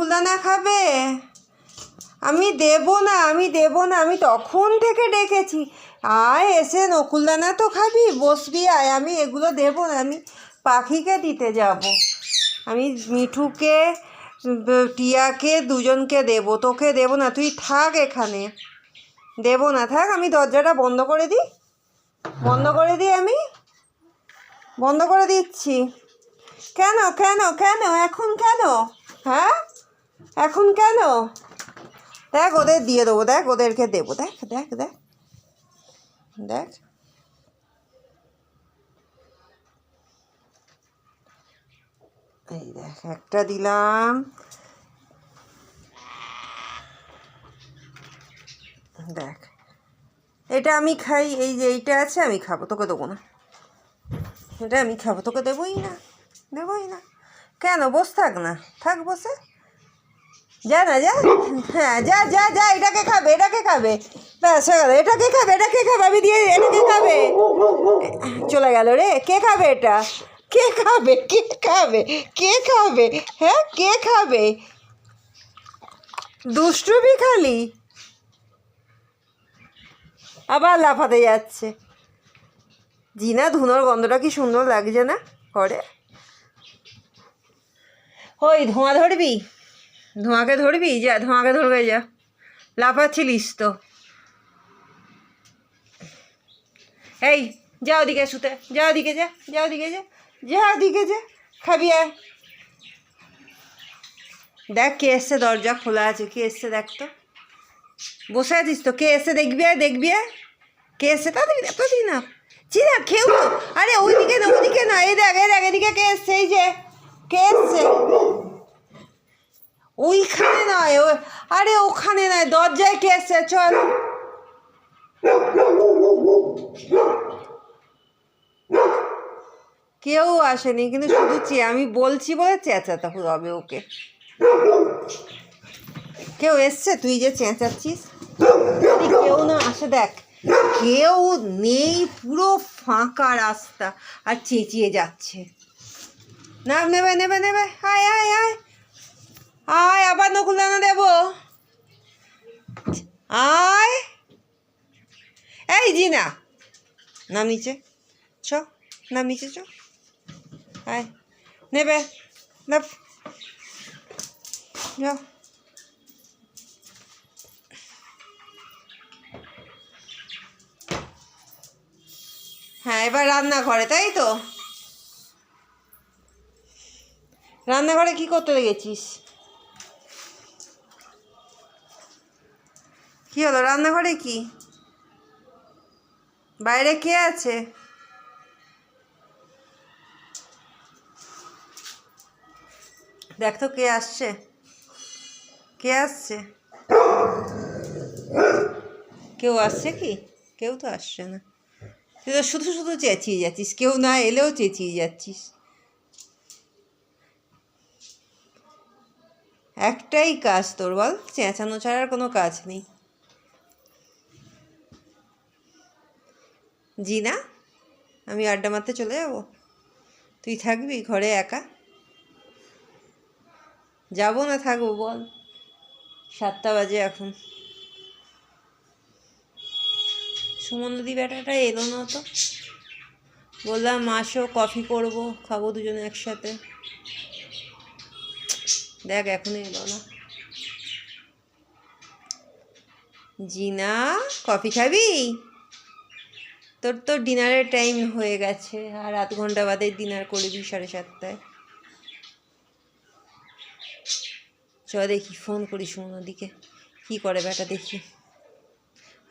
নকুলদানা খাবে? আমি দেবো না, আমি দেবো না, আমি তখন থেকে ডেকেছি। আয় এসে নকুলদানা তো খাবি, বসবি আয়। আমি এগুলো দেবো না, আমি পাখিকে দিতে যাব। আমি মিঠুকে টিয়াকে দুজনকে দেবো, তোকে দেবো না। তুই থাক এখানে, দেবো না, থাক। আমি দরজাটা বন্ধ করে দিই, বন্ধ করে দিই, আমি বন্ধ করে দিচ্ছি। কেন কেন কেন এখন কেন? হ্যাঁ এখন কেন? দেখ ওদের দিয়ে দেবো, দেখ ওদেরকে দেবো, দেখ দেখ দেখ দেখ। এই দেখ একটা দিলাম, দেখ এটা আমি খাই। এই যে এইটা আছে, আমি খাবো, তোকে দেবো না। এটা আমি খাবো, তোকে দেবোই না, দেবোই না। কেন? বস থাক না, থাক বসে। যা না, যা। হ্যাঁ যা যা যা, এটাকে খাবে, এটাকে খাবে, ব্যাস হয়ে গেল। এটাকে খাবে, এটাকে খাবে, আমি দিয়ে এটাকে খাবে। চলে গেল রে। কে খাবে এটা? কে খাবে? কে খাবে? কে খাবে? হ্যাঁ কে খাবে? দুষ্টুমি খালি, আবার লাফাতে যাচ্ছে। জিনা, ধুনোর গন্ধটা কি সুন্দর লাগছে না ঘরে? ওই ধোঁয়া ধরবি, ধোঁয়াকে ধরবি, যা ধোঁয়াকে ধরবে, যা। লাফাচ্ছিলিস তো। এই যা ওদিকে শুতে, যা ওদিকে, যা যা ওদিকে, যা যা ওদিকে, যা খাবি আয়। দেখ কে এসছে, দরজা খোলা আছে, কে এসছে দেখ তো। বসে আছিস তো, কে এসছে দেখবি আয়, দেখবি আয়। কে এসছে তাড়াতাড়ি, তাড়াতাড়ি না। চিনা খেউ তো। আরে ওইদিকে না, ওইদিকে না, এই দেখ, এই দেখ, এদিকে কে এসছে, এই যে কে এসছে। ওইখানে নয়, আরে ওখানে নয়, দরজায় কে এসছে, চল। কেউ আসেনি, কিন্তু শুধু আমি বলছি বলে চেঁচাতে হবে ওকে। কেউ এসছে, তুই যে চেঁচাচ্ছিস। যদি কেউ না আসে, দেখ কেউ নেই, পুরো ফাঁকা রাস্তা, আর চেঁচিয়ে যাচ্ছে। না নেবে, নেবে, নেবে, আয় আয় আয় আয়, আবার নকুলদানা দেবো, আয়। এই জিনা, নাম নিচে, চ, নাম নিচে, চ, আয়, নেবে, নাম, যাও। হ্যাঁ এবার রান্নাঘরে, তাই তো? রান্নাঘরে কি করতে গেছিস? কি হলো রান্নাঘরে? কি বাইরে কে আছে? দেখ তো কে আসছে, কে আসছে? কেউ আসছে কি? কেউ তো আসছে না। তুই তো শুধু শুধু চেঁচিয়ে যাচ্ছিস, কেউ না এলেও চেঁচিয়ে যাচ্ছিস। একটাই কাজ তোর, বল? চেঁচানো ছাড়া আর কোনো কাজ নেই। জি না, আমি আড্ডা মারতে চলে যাব, তুই থাকবি ঘরে একা? যাবো না থাকবো বল? 7টা বাজে এখন। সুমনদি বেটাটা এলো না তো, বললাম আসো কফি করবো, খাবো দুজনে একসাথে। দেখ এখনো এলো না। জিনা, কফি খাবি? তোর তো ডিনারের টাইম হয়ে গেছে, আর আধ ঘন্টা বাদে ডিনার করবি, 7:30টায়। চ দেখি, ফোন করি সুমনদিকে, কী করে বেটা দেখি।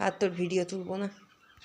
আর তোর ভিডিও তুলবো না।